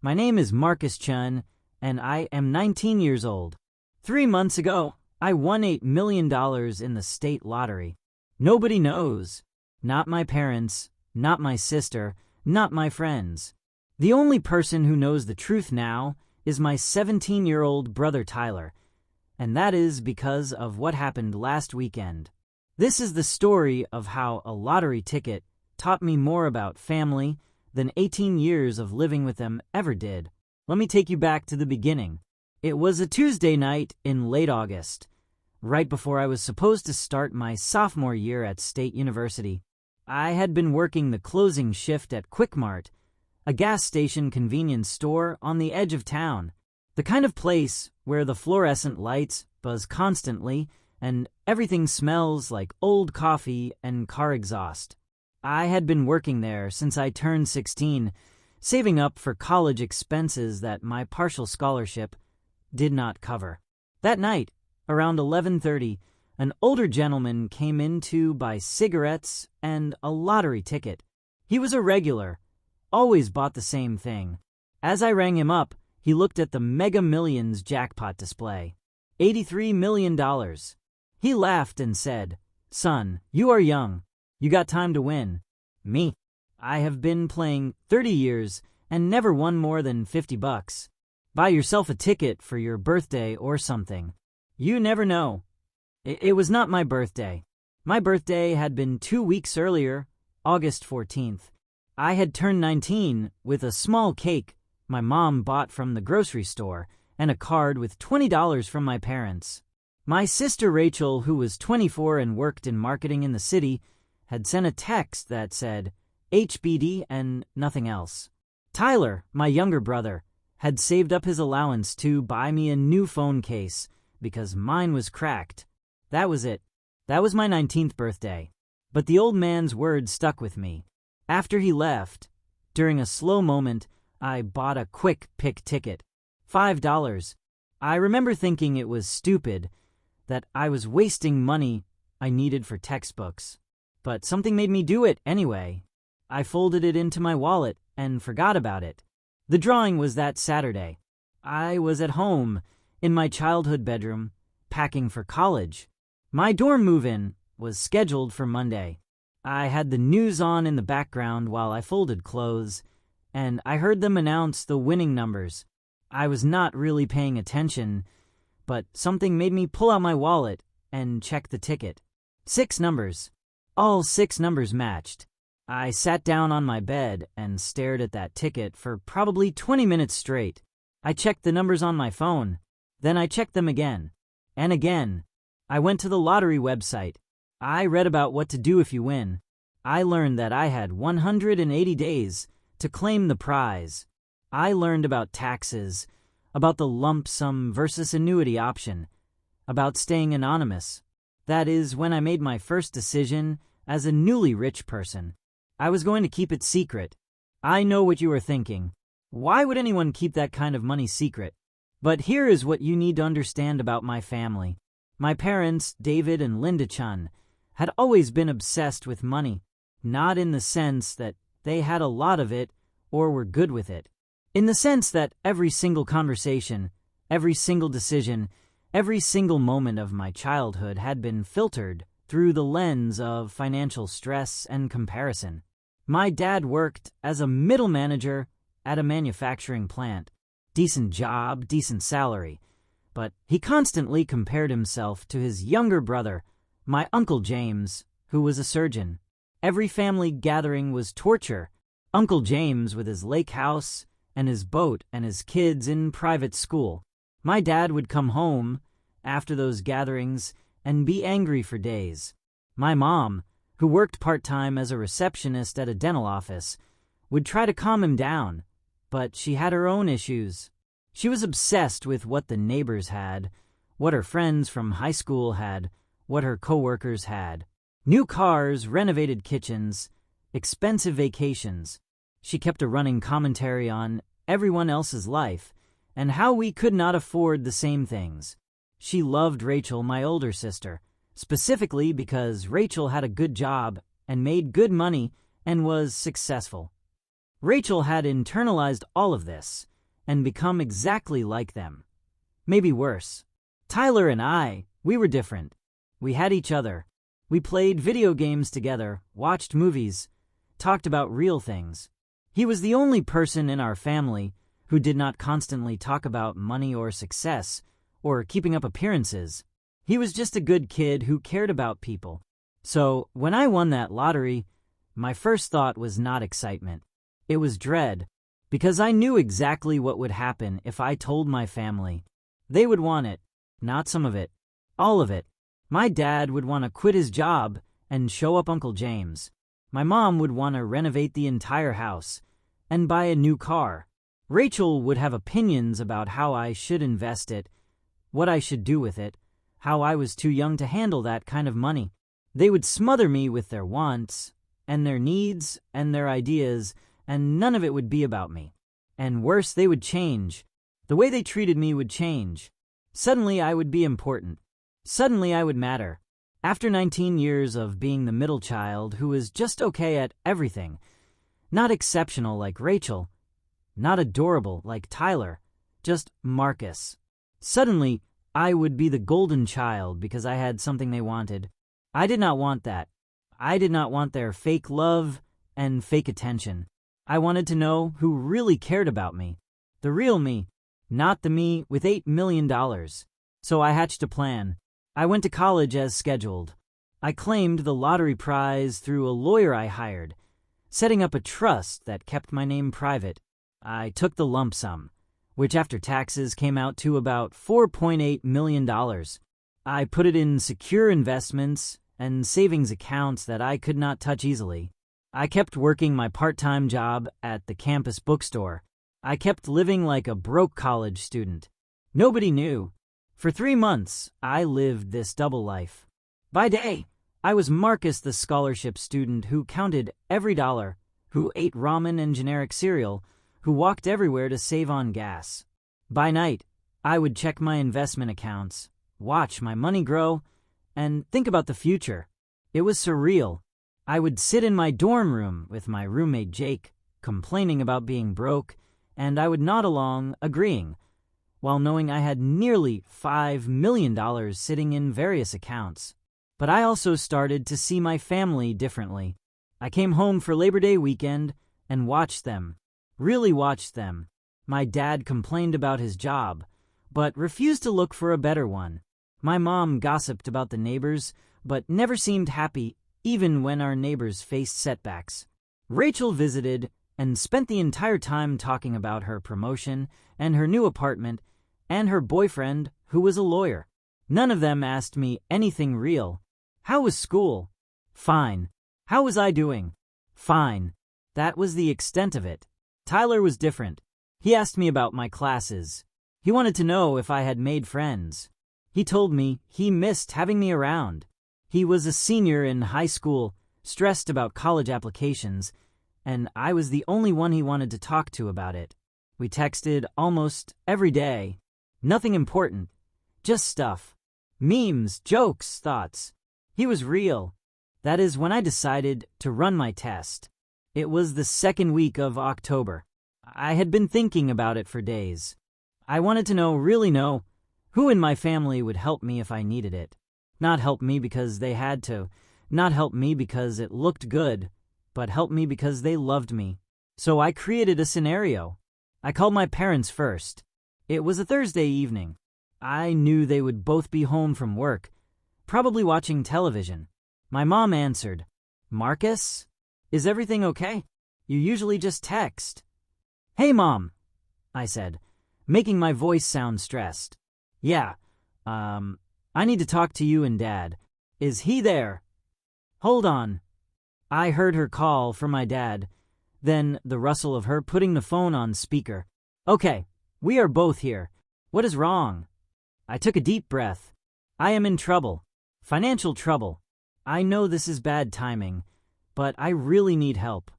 My name is Marcus Chun, and I am 19 years old. 3 months ago, I won $8 million in the state lottery. Nobody knows. Not my parents, not my sister, not my friends. The only person who knows the truth now is my 17-year-old brother Tyler, and that is because of what happened last weekend. This is the story of how a lottery ticket taught me more about family than 18 years of living with them ever did. Let me take you back to the beginning. It was a Tuesday night in late August, right before I was supposed to start my sophomore year at State University. I had been working the closing shift at Quick Mart, a gas station convenience store on the edge of town, the kind of place where the fluorescent lights buzz constantly and everything smells like old coffee and car exhaust. I had been working there since I turned 16, saving up for college expenses that my partial scholarship did not cover. That night, around 11:30, an older gentleman came in to buy cigarettes and a lottery ticket. He was a regular, always bought the same thing. As I rang him up, he looked at the Mega Millions jackpot display. $83 million. He laughed and said, "Son, you are young. You got time to win." Me, I have been playing 30 years and never won more than $50. Buy yourself a ticket for your birthday or something. You never know. It was not my birthday. My birthday had been 2 weeks earlier, August 14th. I had turned 19 with a small cake my mom bought from the grocery store and a card with $20 from my parents. My sister Rachel, who was 24 and worked in marketing in the city, had sent a text that said HBD and nothing else. Tyler, my younger brother, had saved up his allowance to buy me a new phone case because mine was cracked. That was it. That was my 19th birthday. But the old man's words stuck with me. After he left, during a slow moment, I bought a quick pick ticket. $5. I remember thinking it was stupid, that I was wasting money I needed for textbooks. But something made me do it anyway. I folded it into my wallet and forgot about it. The drawing was that Saturday. I was at home, in my childhood bedroom, packing for college. My dorm move-in was scheduled for Monday. I had the news on in the background while I folded clothes, and I heard them announce the winning numbers. I was not really paying attention, but something made me pull out my wallet and check the ticket. 6 numbers. All 6 numbers matched. I sat down on my bed and stared at that ticket for probably 20 minutes straight. I checked the numbers on my phone. Then I checked them again. And again. I went to the lottery website. I read about what to do if you win. I learned that I had 180 days to claim the prize. I learned about taxes, about the lump sum versus annuity option, about staying anonymous. That is when I made my first decision as a newly rich person. I was going to keep it secret. I know what you are thinking. Why would anyone keep that kind of money secret? But here is what you need to understand about my family. My parents, David and Linda Chun, had always been obsessed with money, not in the sense that they had a lot of it or were good with it. In the sense that every single conversation, every single decision, every single moment of my childhood had been filtered through the lens of financial stress and comparison. My dad worked as a middle manager at a manufacturing plant. Decent job, decent salary. But he constantly compared himself to his younger brother, my Uncle James, who was a surgeon. Every family gathering was torture. Uncle James with his lake house and his boat and his kids in private school. My dad would come home after those gatherings and be angry for days. My mom, who worked part-time as a receptionist at a dental office, would try to calm him down, but she had her own issues. She was obsessed with what the neighbors had, what her friends from high school had, what her coworkers had. New cars, renovated kitchens, expensive vacations. She kept a running commentary on everyone else's life and how we could not afford the same things. She loved Rachel, my older sister, specifically because Rachel had a good job and made good money and was successful. Rachel had internalized all of this, and become exactly like them. Maybe worse. Tyler and we were different. We had each other. We played video games together, watched movies, talked about real things. He was the only person in our family who did not constantly talk about money or success or keeping up appearances. He was just a good kid who cared about people. So when I won that lottery, my first thought was not excitement. It was dread, because I knew exactly what would happen if I told my family. They would want it, not some of it, all of it. My dad would want to quit his job and show up Uncle James. My mom would want to renovate the entire house and buy a new car. Rachel would have opinions about how I should invest it, what I should do with it, how I was too young to handle that kind of money. They would smother me with their wants and their needs and their ideas, and none of it would be about me. And worse, they would change. The way they treated me would change. Suddenly I would be important. Suddenly I would matter. After 19 years of being the middle child who was just okay at everything, not exceptional like Rachel, not adorable like Tyler, just Marcus. Suddenly, I would be the golden child because I had something they wanted. I did not want that. I did not want their fake love and fake attention. I wanted to know who really cared about me. The real me, not the me with $8 million. So I hatched a plan. I went to college as scheduled. I claimed the lottery prize through a lawyer I hired, setting up a trust that kept my name private. I took the lump sum, which after taxes came out to about $4.8 million. I put it in secure investments and savings accounts that I could not touch easily. I kept working my part-time job at the campus bookstore. I kept living like a broke college student. Nobody knew. For 3 months, I lived this double life. By day, I was Marcus, the scholarship student who counted every dollar, who ate ramen and generic cereal, who walked everywhere to save on gas. By night, I would check my investment accounts, watch my money grow, and think about the future. It was surreal. I would sit in my dorm room with my roommate Jake, complaining about being broke, and I would nod along, agreeing, while knowing I had nearly $5 million sitting in various accounts. But I also started to see my family differently. I came home for Labor Day weekend and watched them, really watched them. My dad complained about his job, but refused to look for a better one. My mom gossiped about the neighbors, but never seemed happy even when our neighbors faced setbacks. Rachel visited and spent the entire time talking about her promotion and her new apartment and her boyfriend, who was a lawyer. None of them asked me anything real. How was school? Fine. How was I doing? Fine. That was the extent of it. Tyler was different. He asked me about my classes. He wanted to know if I had made friends. He told me he missed having me around. He was a senior in high school, stressed about college applications, and I was the only one he wanted to talk to about it. We texted almost every day. Nothing important, just stuff. Memes, jokes, thoughts. He was real. That is when I decided to run my test. It was the second week of October. I had been thinking about it for days. I wanted to know, really know, who in my family would help me if I needed it. Not help me because they had to, not help me because it looked good, but help me because they loved me. So I created a scenario. I called my parents first. It was a Thursday evening. I knew they would both be home from work, probably watching television. My mom answered, "Marcus, is everything okay? You usually just text." "Hey, Mom," I said, making my voice sound stressed. "Yeah, I need to talk to you and Dad. Is he there?" "Hold on." I heard her call for my dad, then the rustle of her putting the phone on speaker. "Okay, we are both here. What is wrong?" I took a deep breath. "I am in trouble. Financial trouble. I know this is bad timing, but I really need help."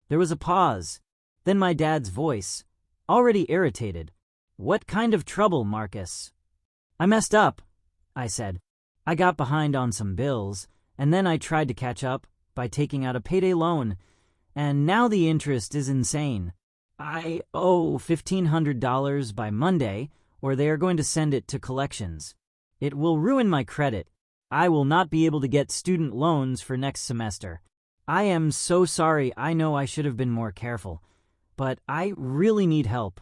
There was a pause. Then my dad's voice, already irritated. "What kind of trouble, Marcus?" "I messed up," I said. "I got behind on some bills, and then I tried to catch up by taking out a payday loan, and now the interest is insane. I owe $1,500 by Monday, or they are going to send it to collections. It will ruin my credit. I will not be able to get student loans for next semester. I am so sorry. I know I should have been more careful, but I really need help.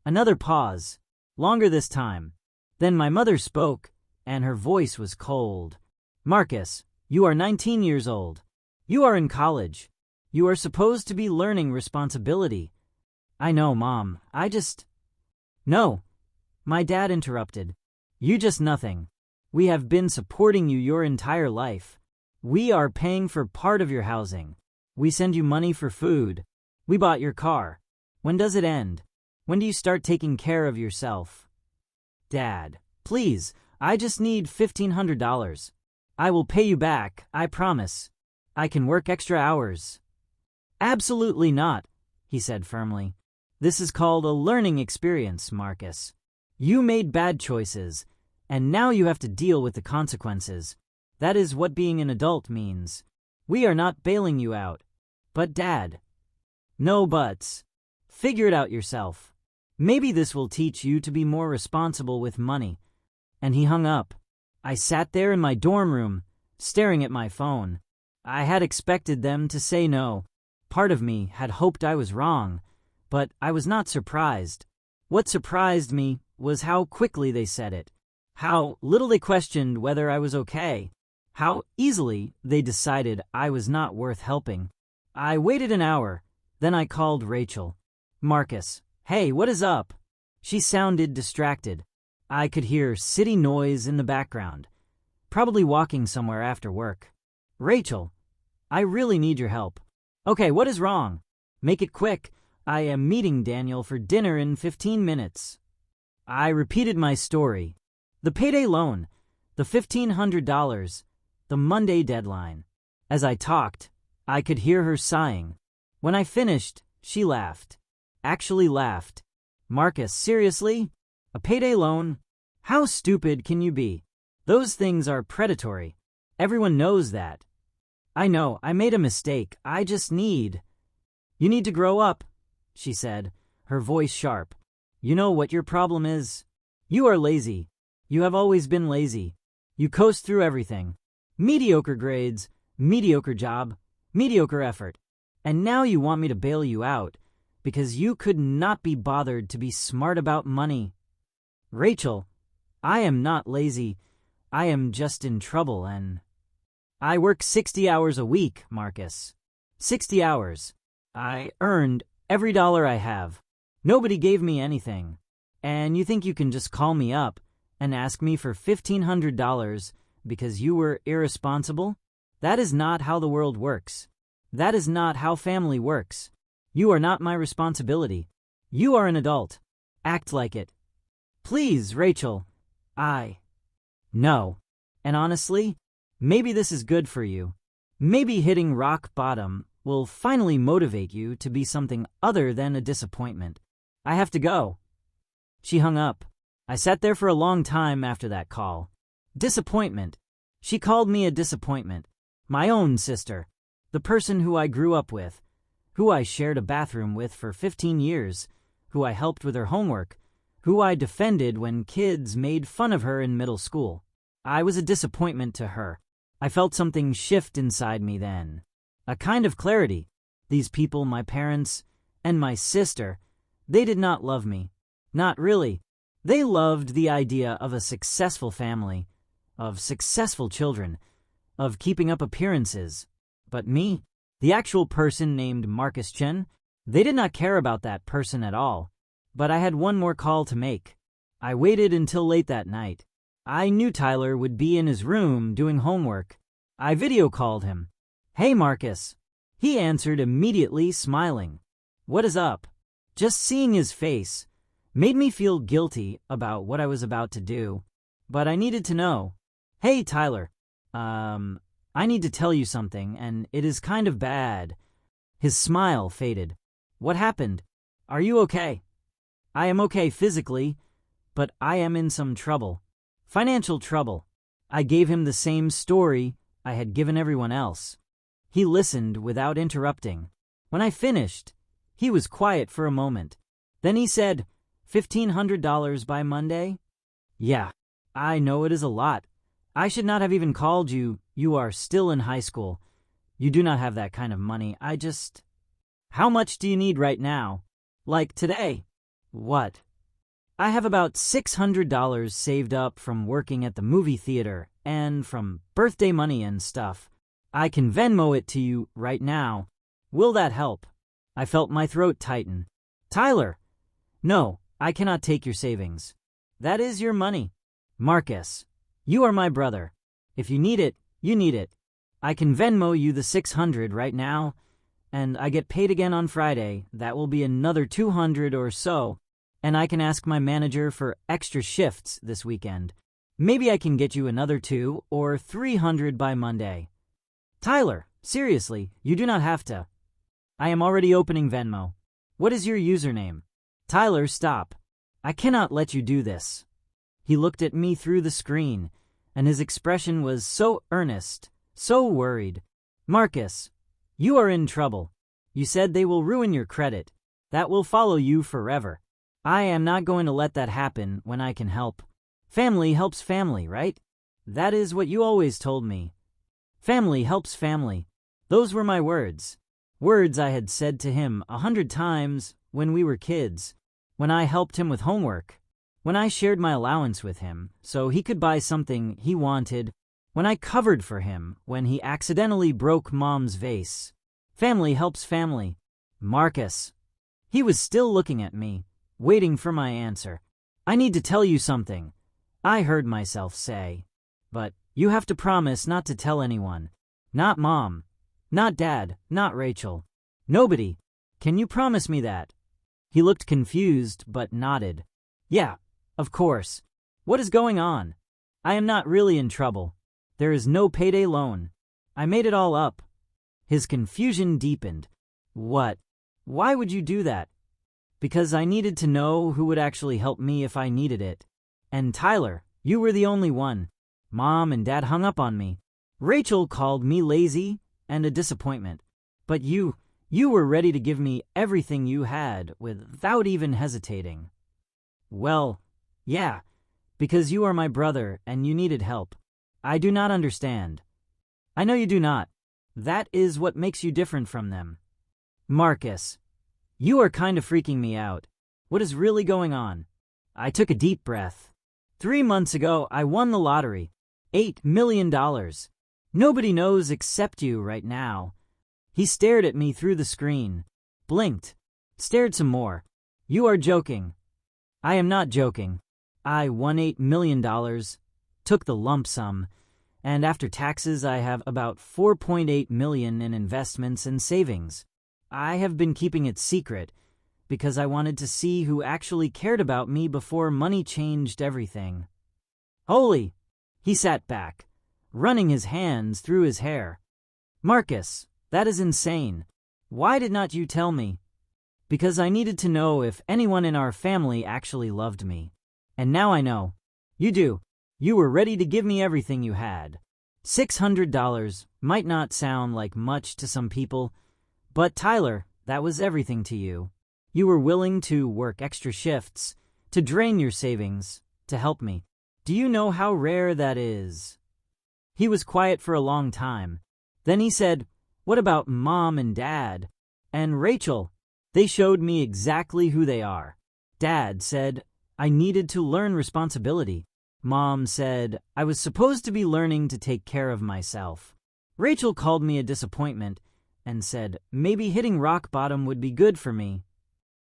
Another pause, longer this time. Then my mother spoke, and her voice was cold. Marcus, you are 19 years old. You are in college. You are supposed to be learning responsibility. I know, Mom. No. My dad interrupted. You just nothing. We have been supporting you your entire life. We are paying for part of your housing. We send you money for food. We bought your car. When does it end? When do you start taking care of yourself? Dad, please, I just need $1,500. I will pay you back, I promise. I can work extra hours. Absolutely not, he said firmly. This is called a learning experience, Marcus. You made bad choices, and now you have to deal with the consequences. That is what being an adult means. We are not bailing you out. But Dad. No buts. Figure it out yourself. Maybe this will teach you to be more responsible with money. And he hung up. I sat there in my dorm room, staring at my phone. I had expected them to say no. Part of me had hoped I was wrong, but I was not surprised. What surprised me was how quickly they said it, how little they questioned whether I was okay, how easily they decided I was not worth helping. I waited an hour, then I called Rachel. Marcus, hey, what is up? She sounded distracted. I could hear city noise in the background, probably walking somewhere after work. Rachel, I really need your help. Okay, what is wrong? Make it quick. I am meeting Daniel for dinner in 15 minutes. I repeated my story. The payday loan, the $1,500, the Monday deadline. As I talked, I could hear her sighing. When I finished, she laughed. Actually laughed. Marcus, seriously? A payday loan? How stupid can you be? Those things are predatory. Everyone knows that. I know, I made a mistake. You need to grow up, she said, her voice sharp. You know what your problem is? You are lazy. You have always been lazy. You coast through everything. Mediocre grades, mediocre job, mediocre effort. And now you want me to bail you out because you could not be bothered to be smart about money. Rachel, I am not lazy. I am just in trouble and... I work 60 hours a week, Marcus. 60 hours. I earned every dollar I have. Nobody gave me anything. And you think you can just call me up and ask me for $1,500 because you were irresponsible? That is not how the world works. That is not how family works. You are not my responsibility. You are an adult. Act like it. Please, Rachel. No. And honestly, maybe this is good for you. Maybe hitting rock bottom will finally motivate you to be something other than a disappointment. I have to go. She hung up. I sat there for a long time after that call. Disappointment. She called me a disappointment. My own sister. The person who I grew up with. Who I shared a bathroom with for 15 years. Who I helped with her homework. Who I defended when kids made fun of her in middle school. I was a disappointment to her. I felt something shift inside me then. A kind of clarity. These people, my parents, and my sister, they did not love me. Not really. They loved the idea of a successful family, of successful children, of keeping up appearances. But me, the actual person named Marcus Chen, they did not care about that person at all. But I had one more call to make. I waited until late that night. I knew Tyler would be in his room doing homework. I video called him. Hey, Marcus. He answered immediately, smiling. What is up? Just seeing his face made me feel guilty about what I was about to do. But I needed to know. Hey, Tyler. I need to tell you something, and it is kind of bad. His smile faded. What happened? Are you okay? I am okay physically, but I am in some trouble. Financial trouble. I gave him the same story I had given everyone else. He listened without interrupting. When I finished, He was quiet for a moment. Then he said, $1,500 by Monday? Yeah, I know it is a lot. I should not have even called you. You are still in high school. You do not have that kind of money. How much do you need right now? Like today? What? I have about $600 saved up from working at the movie theater and from birthday money and stuff. I can Venmo it to you right now. Will that help? I felt my throat tighten. Tyler! No, I cannot take your savings. That is your money. Marcus, you are my brother. If you need it, you need it. I can Venmo you the $600 right now, and I get paid again on Friday. That will be another $200 or so, and I can ask my manager for extra shifts this weekend. Maybe I can get you another $200 or $300 by Monday. Tyler, seriously, you do not have to. I am already opening Venmo. What is your username? Tyler, stop. I cannot let you do this. He looked at me through the screen, and his expression was so earnest, so worried. Marcus, you are in trouble. You said they will ruin your credit. That will follow you forever. I am not going to let that happen when I can help. Family helps family, right? That is what you always told me. Family helps family. Those were my words. Words I had said to him 100 times when we were kids, when I helped him with homework, when I shared my allowance with him so he could buy something he wanted, when I covered for him when he accidentally broke Mom's vase. Family helps family. Marcus. He was still looking at me, waiting for my answer. I need to tell you something, I heard myself say. But you have to promise not to tell anyone. Not Mom. Not Dad. Not Rachel. Nobody. Can you promise me that? He looked confused, but nodded. Yeah, of course. What is going on? I am not really in trouble. There is no payday loan. I made it all up. His confusion deepened. What? Why would you do that? Because I needed to know who would actually help me if I needed it. And Tyler, you were the only one. Mom and Dad hung up on me. Rachel called me lazy and a disappointment. But you were ready to give me everything you had without even hesitating. Well, yeah, because you are my brother and you needed help. I do not understand. I know you do not. That is what makes you different from them. Marcus, you are kind of freaking me out. What is really going on? I took a deep breath. 3 months ago, I won the lottery. $8 million. Nobody knows except you right now. He stared at me through the screen, blinked, stared some more. You are joking. I am not joking. I won $8 million, took the lump sum, and after taxes I have about $4.8 million in investments and savings. I have been keeping it secret because I wanted to see who actually cared about me before money changed everything. Holy! He sat back, running his hands through his hair. Marcus, that is insane. Why did not you tell me? Because I needed to know if anyone in our family actually loved me. And now I know. You do. You were ready to give me everything you had. $600 might not sound like much to some people, but Tyler, that was everything to you. You were willing to work extra shifts, to drain your savings, to help me. Do you know how rare that is? He was quiet for a long time. Then he said, What about Mom and Dad? And Rachel? They showed me exactly who they are. Dad said I needed to learn responsibility. Mom said I was supposed to be learning to take care of myself. Rachel called me a disappointment and said maybe hitting rock bottom would be good for me.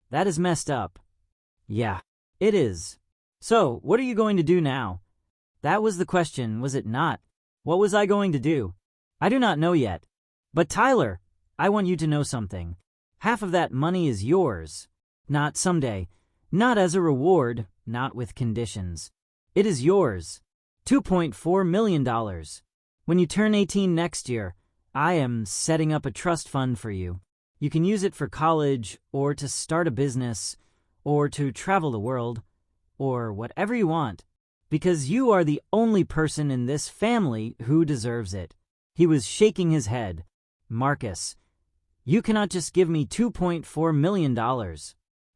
That is messed up. Yeah, it is. So, what are you going to do now? That was the question, was it not? What was I going to do? I do not know yet. But Tyler, I want you to know something. Half of that money is yours. Not someday. Not as a reward, not with conditions. It is yours. $2.4 million. When you turn 18 next year, I am setting up a trust fund for you. You can use it for college, or to start a business, or to travel the world, or whatever you want, because you are the only person in this family who deserves it. He was shaking his head. Marcus, You cannot just give me $2.4 million.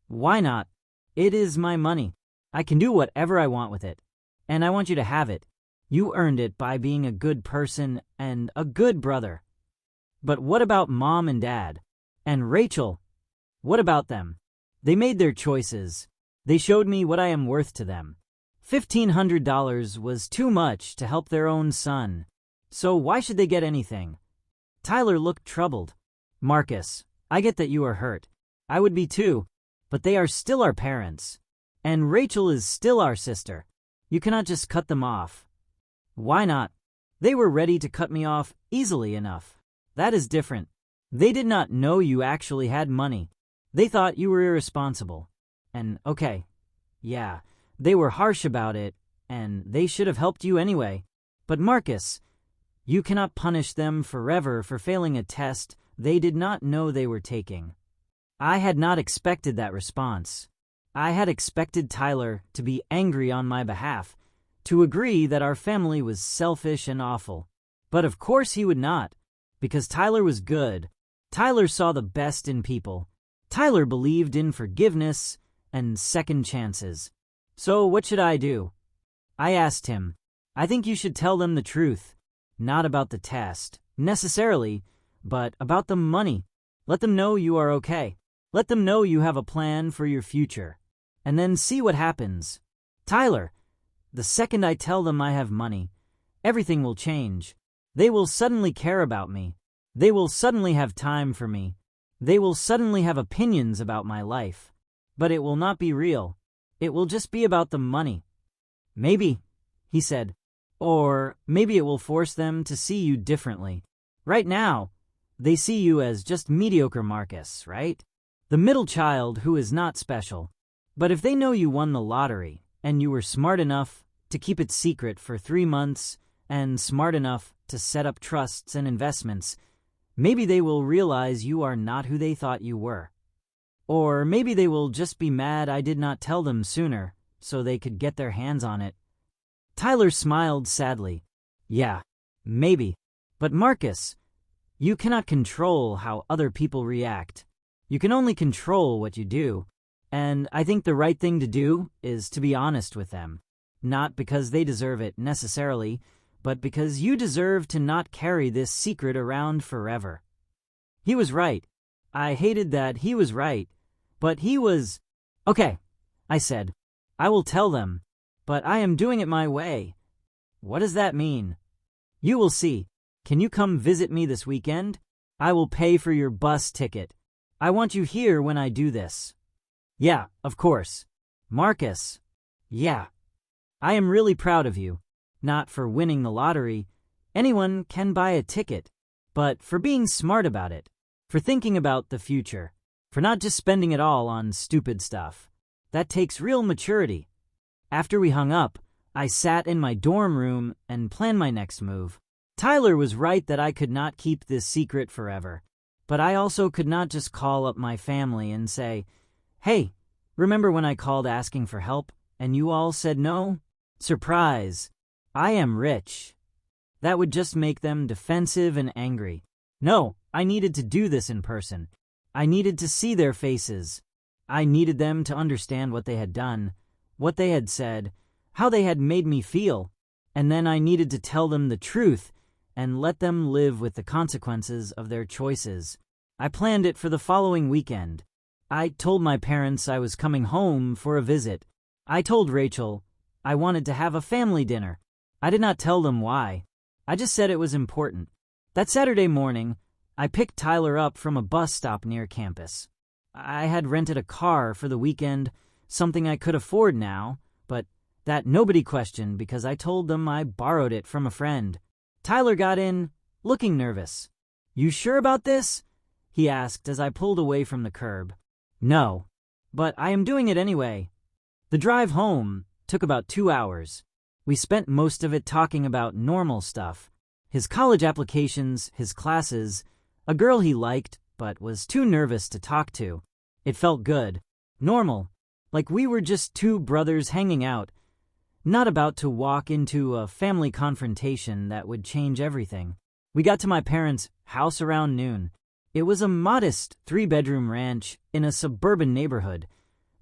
Why not? It is my money. I can do whatever I want with it. And I want you to have it. You earned it by being a good person and a good brother. But what about Mom and Dad? And Rachel? What about them? They made their choices. They showed me what I am worth to them. $1,500 was too much to help their own son. So why should they get anything? Tyler looked troubled. Marcus, I get that you are hurt. I would be too. But they are still our parents. And Rachel is still our sister. You cannot just cut them off. Why not? They were ready to cut me off easily enough. That is different. They did not know you actually had money. They thought you were irresponsible. And okay, yeah, they were harsh about it, and they should have helped you anyway. But Marcus, you cannot punish them forever for failing a test they did not know they were taking. I had not expected that response. I had expected Tyler to be angry on my behalf, to agree that our family was selfish and awful. But of course he would not, because Tyler was good. Tyler saw the best in people. Tyler believed in forgiveness and second chances. So what should I do? I asked him. I think you should tell them the truth. Not about the test, necessarily, but about the money. Let them know you are okay. Let them know you have a plan for your future. And then see what happens. Tyler, the second I tell them I have money, everything will change. They will suddenly care about me. They will suddenly have time for me. They will suddenly have opinions about my life. But it will not be real. It will just be about the money. Maybe, he said. Or maybe it will force them to see you differently. Right now, they see you as just mediocre Marcus, right? The middle child who is not special. But if they know you won the lottery, and you were smart enough to keep it secret for 3 months, and smart enough to set up trusts and investments, maybe they will realize you are not who they thought you were. Or maybe they will just be mad I did not tell them sooner, so they could get their hands on it. Tyler smiled sadly. Yeah, maybe. But Marcus, you cannot control how other people react. You can only control what you do. And I think the right thing to do is to be honest with them. Not because they deserve it necessarily, but because you deserve to not carry this secret around forever. He was right. I hated that he was right, but he was... Okay, I said. I will tell them, but I am doing it my way. What does that mean? You will see. Can you come visit me this weekend? I will pay for your bus ticket. I want you here when I do this. Yeah, of course. Marcus. Yeah. I am really proud of you. Not for winning the lottery. Anyone can buy a ticket. But for being smart about it. For thinking about the future. For not just spending it all on stupid stuff. That takes real maturity. After we hung up, I sat in my dorm room and planned my next move. Tyler was right that I could not keep this secret forever. But I also could not just call up my family and say, "Hey, remember when I called asking for help and you all said no? Surprise, I am rich." That would just make them defensive and angry. No, I needed to do this in person. I needed to see their faces. I needed them to understand what they had done, what they had said, how they had made me feel. And then I needed to tell them the truth and let them live with the consequences of their choices. I planned it for the following weekend. I told my parents I was coming home for a visit. I told Rachel I wanted to have a family dinner. I did not tell them why. I just said it was important. That Saturday morning, I picked Tyler up from a bus stop near campus. I had rented a car for the weekend, something I could afford now, but that nobody questioned because I told them I borrowed it from a friend. Tyler got in, looking nervous. "You sure about this?" he asked as I pulled away from the curb. "No, but I am doing it anyway." The drive home took about 2 hours. We spent most of it talking about normal stuff. His college applications, his classes, a girl he liked but was too nervous to talk to. It felt good. Normal. Like we were just two brothers hanging out. Not about to walk into a family confrontation that would change everything. We got to my parents' house around noon. It was a modest 3-bedroom ranch in a suburban neighborhood,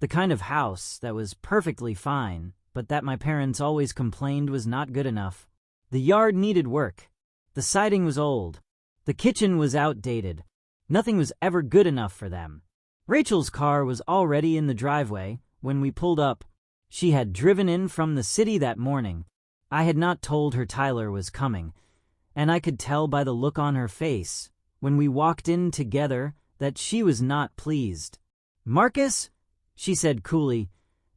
the kind of house that was perfectly fine, but that my parents always complained was not good enough. The yard needed work. The siding was old. The kitchen was outdated. Nothing was ever good enough for them. Rachel's car was already in the driveway when we pulled up. She had driven in from the city that morning. I had not told her Tyler was coming, and I could tell by the look on her face when we walked in together that she was not pleased. "Marcus," she said coolly,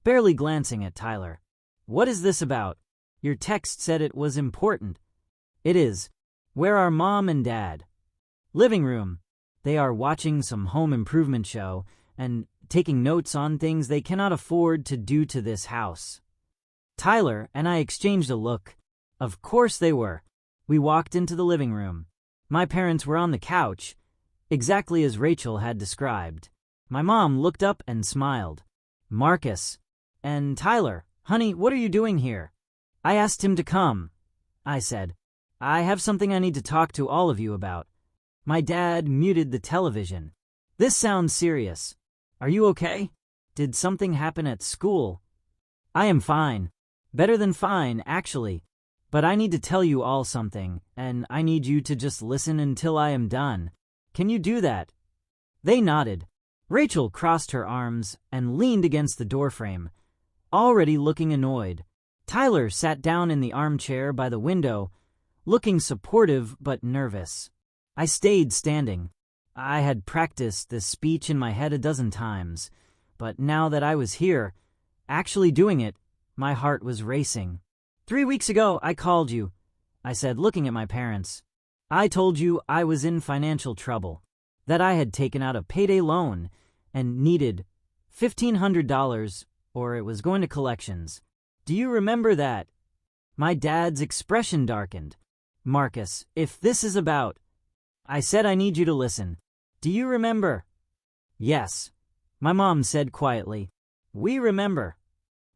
barely glancing at Tyler. "What is this about? Your text said it was important." "It is. Where are Mom and Dad?" "Living room. They are watching some home improvement show and taking notes on things they cannot afford to do to this house." Tyler and I exchanged a look. Of course they were. We walked into the living room. My parents were on the couch, exactly as Rachel had described. My mom looked up and smiled. "Marcus." "And Tyler, honey, what are you doing here?" "I asked him to come," I said. "I have something I need to talk to all of you about." My dad muted the television. "This sounds serious. Are you okay? Did something happen at school?" "I am fine. Better than fine, actually. But I need to tell you all something, and I need you to just listen until I am done. Can you do that?" They nodded. Rachel crossed her arms and leaned against the doorframe, already looking annoyed. Tyler sat down in the armchair by the window, looking supportive but nervous. I stayed standing. I had practiced this speech in my head a dozen times, but now that I was here, actually doing it, my heart was racing. "3 weeks ago, I called you," I said, looking at my parents. "I told you I was in financial trouble, that I had taken out a payday loan and needed $1,500 or it was going to collections. Do you remember that?" My dad's expression darkened. "Marcus, if this is about—" I said, "I need you to listen. Do you remember?" "Yes," my mom said quietly. "We remember.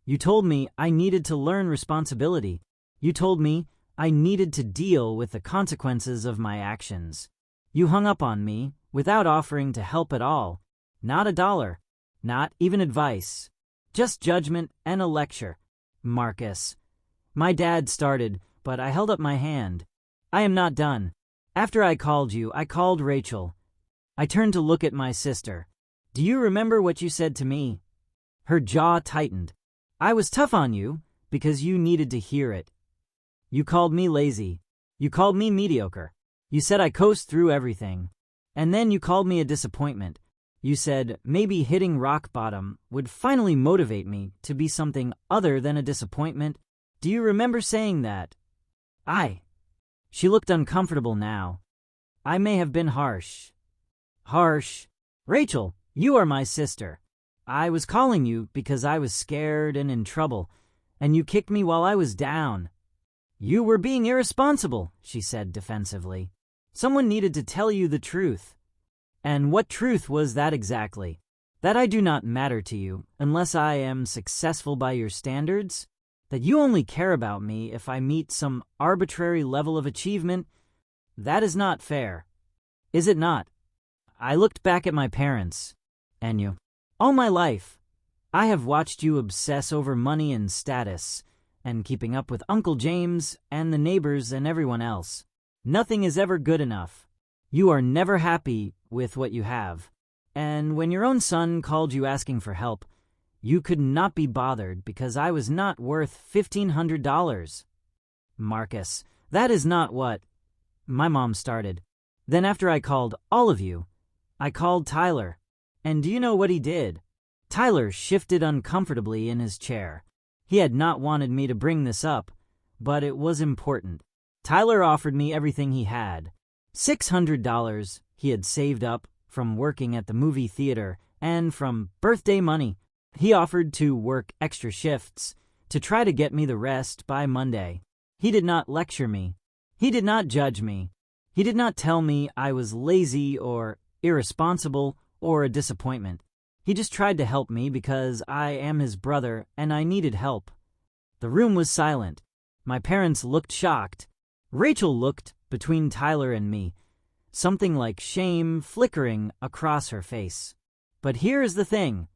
You told me I needed to learn responsibility. You told me I needed to deal with the consequences of my actions. You hung up on me without offering to help at all. Not a dollar. Not even advice. Just judgment and a lecture." "Marcus." My dad started, but I held up my hand. "I am not done. After I called you, I called Rachel. I turned to look at my sister. Do you remember what you said to me?" Her jaw tightened. "I was tough on you because you needed to hear it. You called me lazy. You called me mediocre. You said I coast through everything. And then you called me a disappointment. You said maybe hitting rock bottom would finally motivate me to be something other than a disappointment. Do you remember saying that?" She looked uncomfortable now. "I may have been harsh." "Harsh? Rachel, you are my sister. I was calling you because I was scared and in trouble, and you kicked me while I was down." "You were being irresponsible," she said defensively. "Someone needed to tell you the truth." "And what truth was that exactly? That I do not matter to you unless I am successful by your standards? That you only care about me if I meet some arbitrary level of achievement? That is not fair. Is it not?" I looked back at my parents. "And you. All my life, I have watched you obsess over money and status, and keeping up with Uncle James and the neighbors and everyone else. Nothing is ever good enough. You are never happy with what you have. And when your own son called you asking for help, you could not be bothered because I was not worth $1,500. "Marcus, that is not what—" my mom started. Then after I called all of you, I called Tyler. And do you know what he did? Tyler shifted uncomfortably in his chair. He had not wanted me to bring this up, but it was important. Tyler offered me everything he had. $600 he had saved up from working at the movie theater and from birthday money. He offered to work extra shifts to try to get me the rest by Monday. He did not lecture me. He did not judge me. He did not tell me I was lazy or irresponsible or a disappointment. He just tried to help me because I am his brother and I needed help. The room was silent. My parents looked shocked. Rachel looked between Tyler and me. something like shame flickering across her face. "But here is the thing,"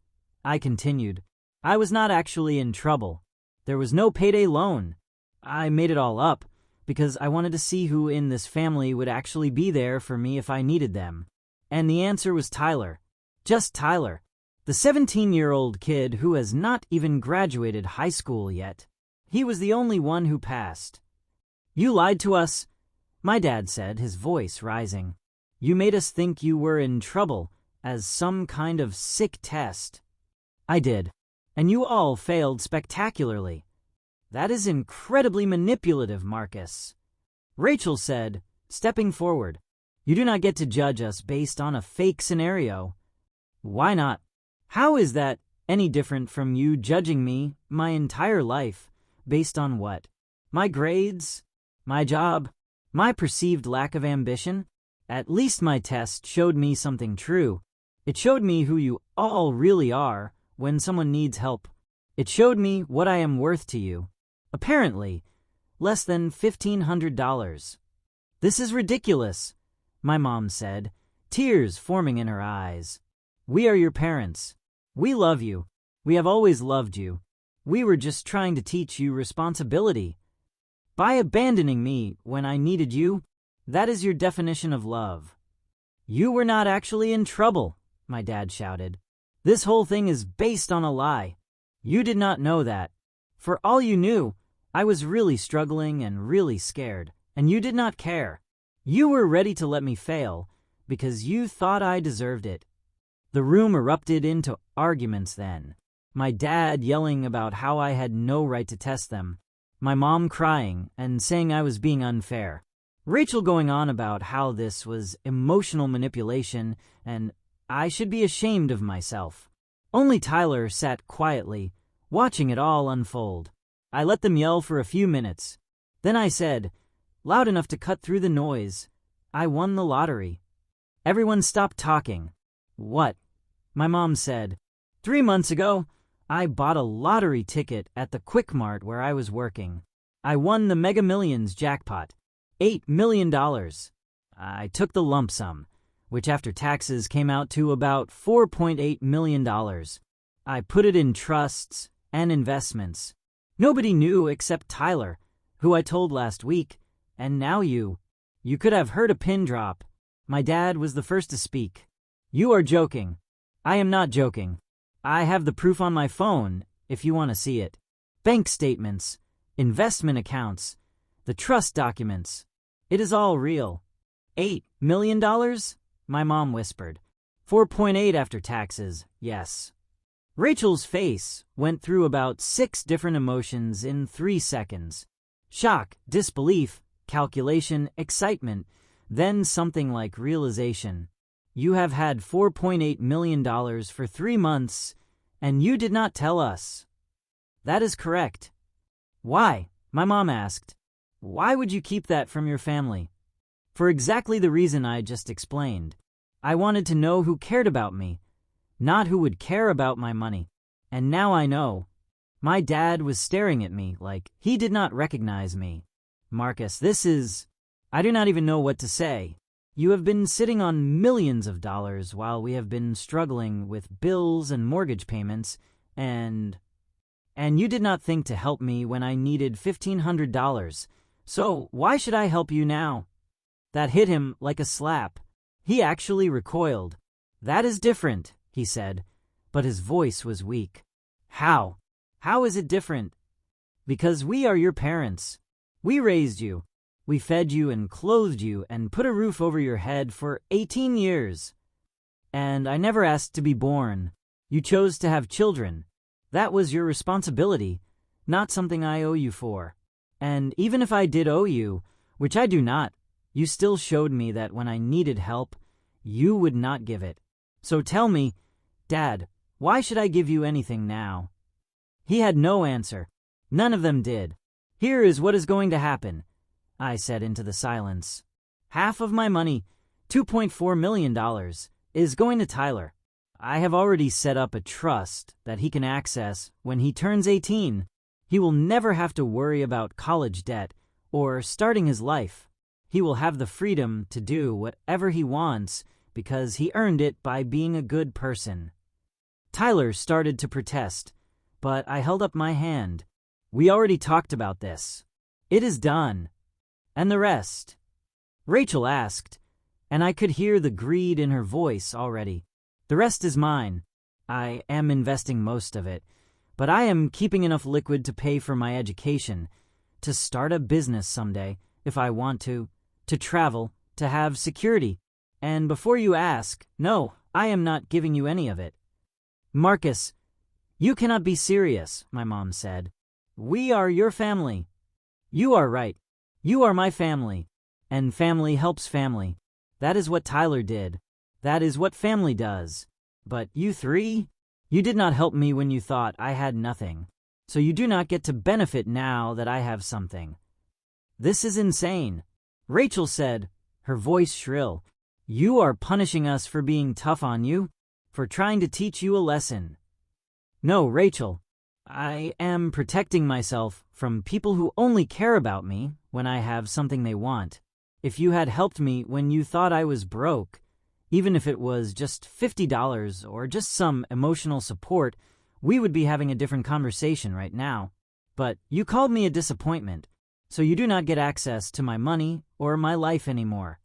I continued. "I was not actually in trouble. There was no payday loan. I made it all up because I wanted to see who in this family would actually be there for me if I needed them. And the answer was Tyler. Just Tyler. The 17-year-old kid who has not even graduated high school yet. He was the only one who passed." "You lied to us," my dad said, his voice rising. "You made us think you were in trouble as some kind of sick test." "I did. And you all failed spectacularly." "That is incredibly manipulative, Marcus," Rachel said, stepping forward. "You do not get to judge us based on a fake scenario." "Why not? How is that any different from you judging me my entire life based on what? My grades? My job? My perceived lack of ambition? At least my test showed me something true. It showed me who you all really are when someone needs help. It showed me what I am worth to you. Apparently, less than $1,500. This is ridiculous," my mom said, tears forming in her eyes. "We are your parents. We love you. We have always loved you. We were just trying to teach you responsibility. By abandoning me when I needed you, that is your definition of love." "You were not actually in trouble," my dad shouted. "This whole thing is based on a lie. You did not know that. For all you knew, I was really struggling and really scared, and you did not care. You were ready to let me fail because you thought I deserved it." The room erupted into arguments then. My dad yelling about how I had no right to test them. My mom crying and saying I was being unfair. Rachel going on about how this was emotional manipulation and I should be ashamed of myself. Only Tyler sat quietly, watching it all unfold. I let them yell for a few minutes. Then I said, loud enough to cut through the noise, "I won the lottery." Everyone stopped talking. "What?" My mom said. 3 months ago, I bought a lottery ticket at the Quick Mart where I was working. I won the Mega Millions jackpot, $8 million. I took the lump sum, which after taxes came out to about $4.8 million. I put it in trusts and investments. Nobody knew except Tyler, who I told last week, and now you. You could have heard a pin drop. My dad was the first to speak. "You are joking." "I am not joking. I have the proof on my phone, if you want to see it. Bank statements, investment accounts, the trust documents. It is all real." $8 million? My mom whispered. 4.8 after taxes, yes. Rachel's face went through about 6 different emotions in 3 seconds. Shock, disbelief, calculation, excitement, then something like realization. "You have had $4.8 million for 3 months, and you did not tell us." "That is correct." "Why?" my mom asked. "Why would you keep that from your family?" "For exactly the reason I just explained. I wanted to know who cared about me, not who would care about my money. And now I know." My dad was staring at me like he did not recognize me. "Marcus, this is... I do not even know what to say. You have been sitting on millions of dollars while we have been struggling with bills and mortgage payments, and you did not think to help me when I needed $1,500. So why should I help you now?" That hit him like a slap. He actually recoiled. "That is different," he said, but his voice was weak. "How? How is it different?" "Because we are your parents. We raised you. We fed you and clothed you and put a roof over your head for 18 years. And I never asked to be born. You chose to have children. That was your responsibility, not something I owe you for. And even if I did owe you, which I do not, you still showed me that when I needed help, you would not give it. So tell me, Dad, why should I give you anything now?" He had no answer. None of them did. "Here is what is going to happen," I said into the silence. "Half of my money, $2.4 million, is going to Tyler. I have already set up a trust that he can access when he turns 18. He will never have to worry about college debt or starting his life. he will have the freedom to do whatever he wants because he earned it by being a good person. Tyler started to protest, but I held up my hand. We already talked about this. It is done. And the rest? Rachel asked, and I could hear the greed in her voice already. The rest is mine. I am investing most of it, but I am keeping enough liquid to pay for my education, to start a business someday, if I want to travel, to have security. And before you ask, no, I am not giving you any of it. Marcus, you cannot be serious, my mom said. We are your family. You are right. You are my family. And family helps family. That is what Tyler did. That is what family does. But you three? You did not help me when you thought I had nothing. So you do not get to benefit now that I have something. This is insane. Rachel said, her voice shrill. You are punishing us for being tough on you, for trying to teach you a lesson. No, Rachel. I am protecting myself from people who only care about me when I have something they want. If you had helped me when you thought I was broke, even if it was just $50 or just some emotional support, we would be having a different conversation right now. But you called me a disappointment, so you do not get access to my money or my life anymore.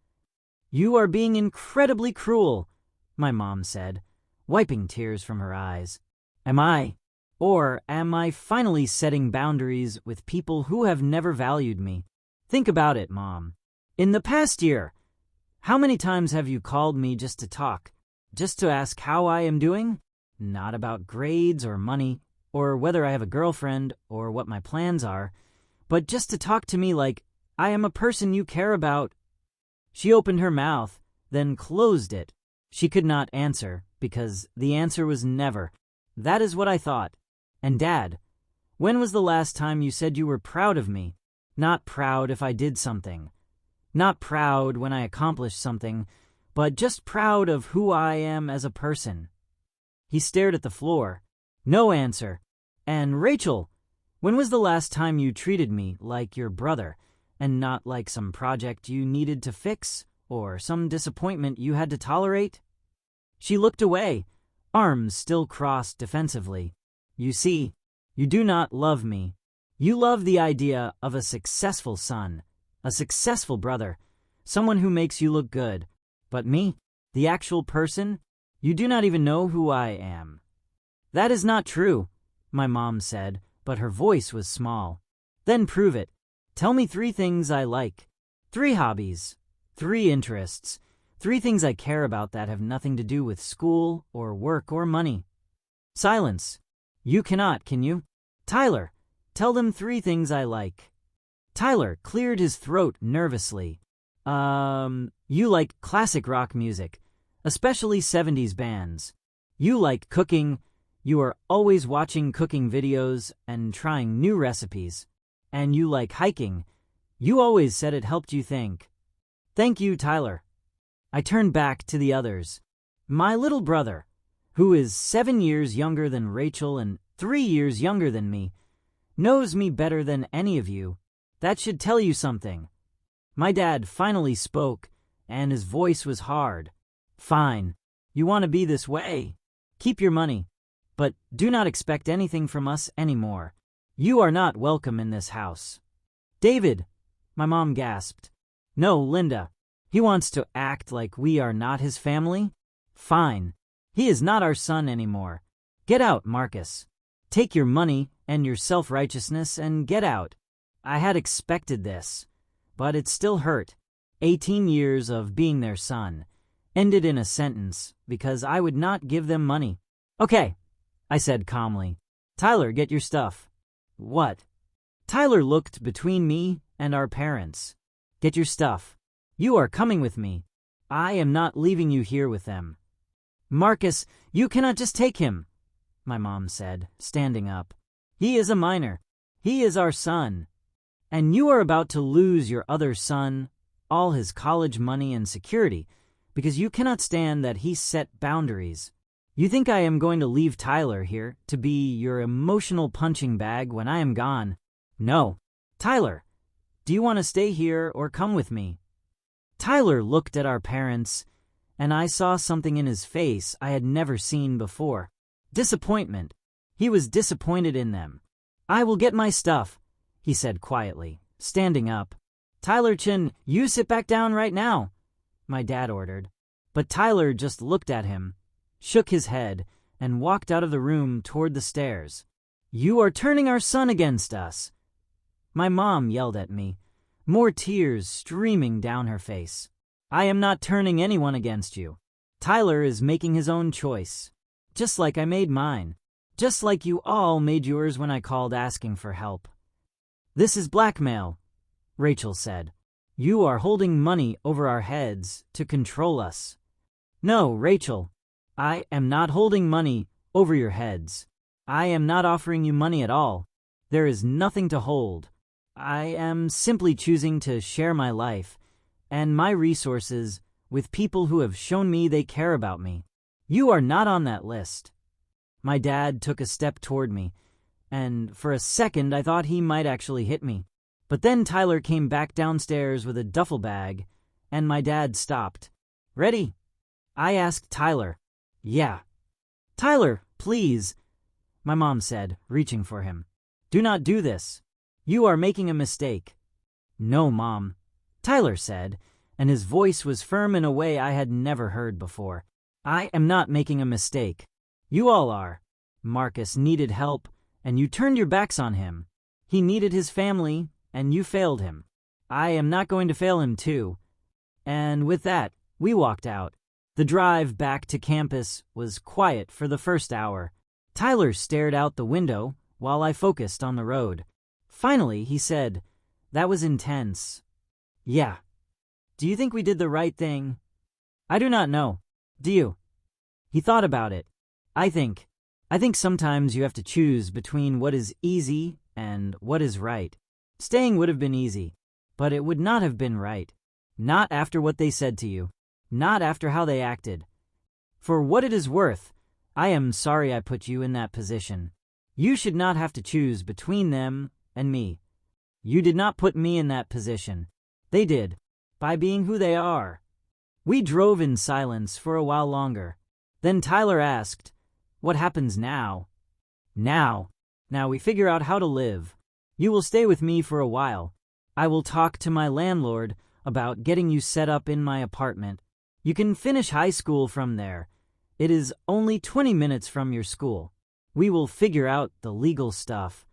You are being incredibly cruel, my mom said, wiping tears from her eyes. Am I? Or am I finally setting boundaries with people who have never valued me? Think about it, Mom. In the past year, how many times have you called me just to talk, just to ask how I am doing? Not about grades or money, or whether I have a girlfriend, or what my plans are, but just to talk to me like I am a person you care about. She opened her mouth, then closed it. She could not answer, because the answer was never. That is what I thought. And Dad, when was the last time you said you were proud of me? Not proud if I did something. Not proud when I accomplished something, but just proud of who I am as a person. He stared at the floor. No answer. And Rachel, when was the last time you treated me like your brother, and not like some project you needed to fix, or some disappointment you had to tolerate? She looked away, arms still crossed defensively. You see, you do not love me. You love the idea of a successful son, a successful brother, someone who makes you look good. But me, the actual person, you do not even know who I am. That is not true, my mom said, but her voice was small. Then prove it. Tell me 3 things I like. 3 hobbies. 3 interests. 3 things I care about that have nothing to do with school or work or money. Silence. You cannot, can you? Tyler, tell them 3 things I like. Tyler cleared his throat nervously. You like classic rock music, especially 70s bands. You like cooking. You are always watching cooking videos and trying new recipes. And you like hiking. You always said it helped you think. Thank you, Tyler. I turned back to the others. My little brother, who is 7 years younger than Rachel and 3 years younger than me, knows me better than any of you. That should tell you something. My dad finally spoke, and his voice was hard. Fine. You want to be this way? Keep your money. But do not expect anything from us anymore. You are not welcome in this house. David, my mom gasped. No, Linda. He wants to act like we are not his family? Fine. He is not our son anymore. Get out, Marcus. Take your money and your self-righteousness and get out. I had expected this, but it still hurt. 18 years of being their son ended in a sentence because I would not give them money. Okay, I said calmly. Tyler, get your stuff. What? Tyler looked between me and our parents. Get your stuff. You are coming with me. I am not leaving you here with them. Marcus, you cannot just take him, my mom said, standing up. He is a minor. He is our son. And you are about to lose your other son, all his college money and security, because you cannot stand that he set boundaries. You think I am going to leave Tyler here to be your emotional punching bag when I am gone? No. Tyler, do you want to stay here or come with me? Tyler looked at our parents, and I saw something in his face I had never seen before. Disappointment. He was disappointed in them. "I will get my stuff," he said quietly, standing up. "Tyler Chin, you sit back down right now," my dad ordered. But Tyler just looked at him, shook his head, and walked out of the room toward the stairs. "You are turning our son against us," my mom yelled at me, more tears streaming down her face. "I am not turning anyone against you. Tyler is making his own choice, just like I made mine, just like you all made yours when I called asking for help." "This is blackmail," Rachel said. "You are holding money over our heads to control us." "No, Rachel, I am not holding money over your heads. I am not offering you money at all. There is nothing to hold. I am simply choosing to share my life and my resources with people who have shown me they care about me. You are not on that list." My dad took a step toward me, and for a second I thought he might actually hit me. But then Tyler came back downstairs with a duffel bag, and my dad stopped. "Ready?" I asked Tyler. "Yeah." "Tyler, please," my mom said, reaching for him. "Do not do this. You are making a mistake." "No, Mom," Tyler said, and his voice was firm in a way I had never heard before. "I am not making a mistake. You all are. Marcus needed help, and you turned your backs on him. He needed his family, and you failed him. I am not going to fail him too." And with that, we walked out. The drive back to campus was quiet for the first hour. Tyler stared out the window while I focused on the road. Finally, he said, "That was intense." "Yeah. Do you think we did the right thing?" "I do not know. Do you?" He thought about it. I think sometimes you have to choose between what is easy and what is right. Staying would have been easy, but it would not have been right. Not after what they said to you. Not after how they acted. For what it is worth, I am sorry I put you in that position. You should not have to choose between them and me. You did not put me in that position. They did, by being who they are. We drove in silence for a while longer. Then Tyler asked, "What happens now?" Now we figure out how to live. You will stay with me for a while. I will talk to my landlord about getting you set up in my apartment. You can finish high school from there. It is only 20 minutes from your school. We will figure out the legal stuff.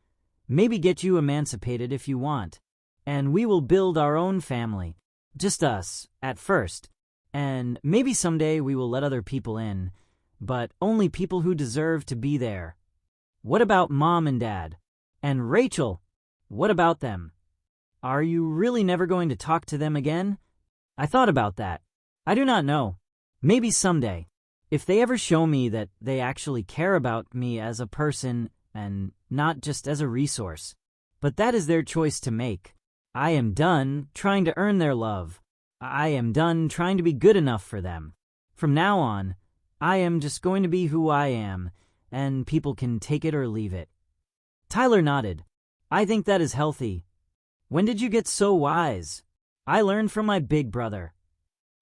Maybe get you emancipated if you want. And we will build our own family. Just us, at first. And maybe someday we will let other people in, but only people who deserve to be there. What about Mom and Dad? And Rachel, what about them? Are you really never going to talk to them again? I thought about that. I do not know. Maybe someday. If they ever show me that they actually care about me as a person and not just as a resource. But that is their choice to make. I am done trying to earn their love. I am done trying to be good enough for them. From now on, I am just going to be who I am, and people can take it or leave it. Tyler nodded. I think that is healthy. When did you get so wise? I learned from my big brother.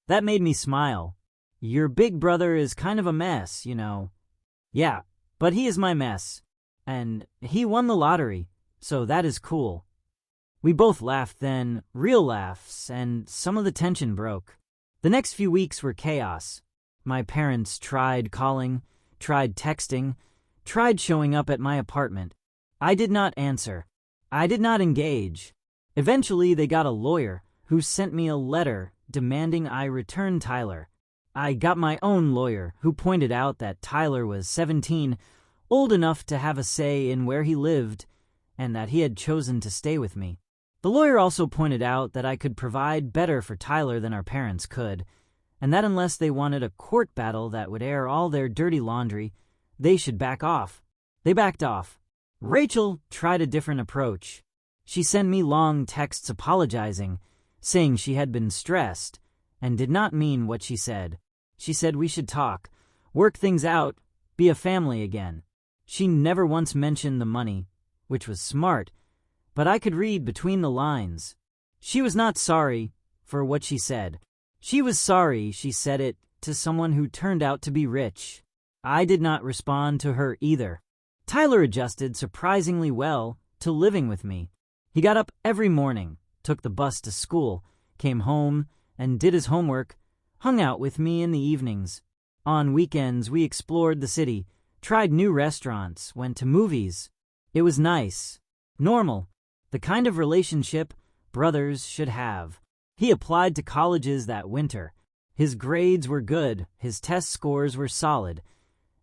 That made me smile. Your big brother is kind of a mess, you know. Yeah, but he is my mess. And he won the lottery, so that is cool. We both laughed then, real laughs, and some of the tension broke. The next few weeks were chaos. My parents tried calling, tried texting, tried showing up at my apartment. I did not answer. I did not engage. Eventually, they got a lawyer who sent me a letter demanding I return Tyler. I got my own lawyer who pointed out that Tyler was 17, old enough to have a say in where he lived, and that he had chosen to stay with me. The lawyer also pointed out that I could provide better for Tyler than our parents could, and that unless they wanted a court battle that would air all their dirty laundry, they should back off. They backed off. Rachel tried a different approach. She sent me long texts apologizing, saying she had been stressed, and did not mean what she said. She said we should talk, work things out, be a family again. She never once mentioned the money, which was smart, but I could read between the lines. She was not sorry for what she said. She was sorry she said it to someone who turned out to be rich. I did not respond to her either. Tyler adjusted surprisingly well to living with me. He got up every morning, took the bus to school, came home, and did his homework, hung out with me in the evenings. On weekends, we explored the city, tried new restaurants, went to movies. It was nice, normal, the kind of relationship brothers should have. He applied to colleges that winter. His grades were good, his test scores were solid,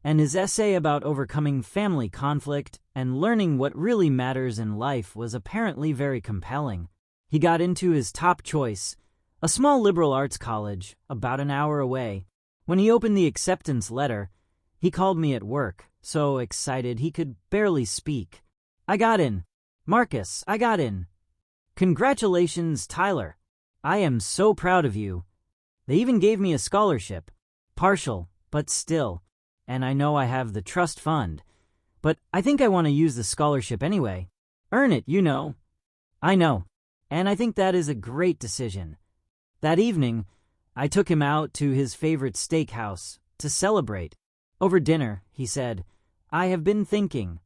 and his essay about overcoming family conflict and learning what really matters in life was apparently very compelling. He got into his top choice, a small liberal arts college about an hour away. When he opened the acceptance letter, he called me at work, so excited he could barely speak. I got in. Marcus, I got in. Congratulations, Tyler. I am so proud of you. They even gave me a scholarship. Partial, but still. And I know I have the trust fund. But I think I want to use the scholarship anyway. Earn it, you know. I know. And I think that is a great decision. That evening, I took him out to his favorite steakhouse to celebrate. Over dinner, he said, I have been thinking.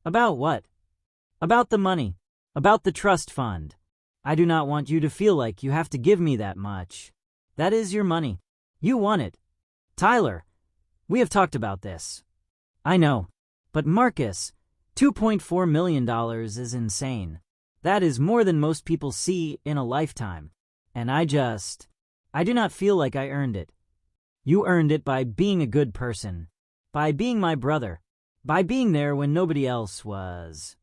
About what? About the money. About the trust fund. I do not want you to feel like you have to give me that much. That is your money. You want it. Tyler, we have talked about this. I know. But Marcus, $2.4 million is insane. That is more than most people see in a lifetime. And I do not feel like I earned it. You earned it by being a good person. By being my brother. By being there when nobody else was.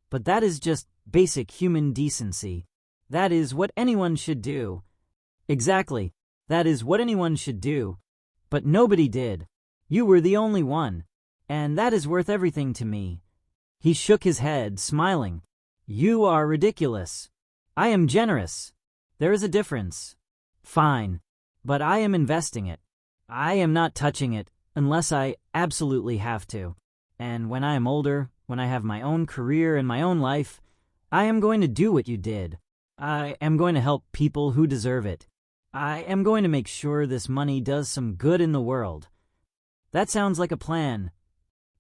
But that is just basic human decency. That is what anyone should do. Exactly. That is what anyone should do. But nobody did. You were the only one. And that is worth everything to me. He shook his head, smiling. You are ridiculous. I am generous. There is a difference. Fine. But I am investing it. I am not touching it unless I absolutely have to. And when I am older, when I have my own career and my own life, I am going to do what you did. I am going to help people who deserve it. I am going to make sure this money does some good in the world. That sounds like a plan.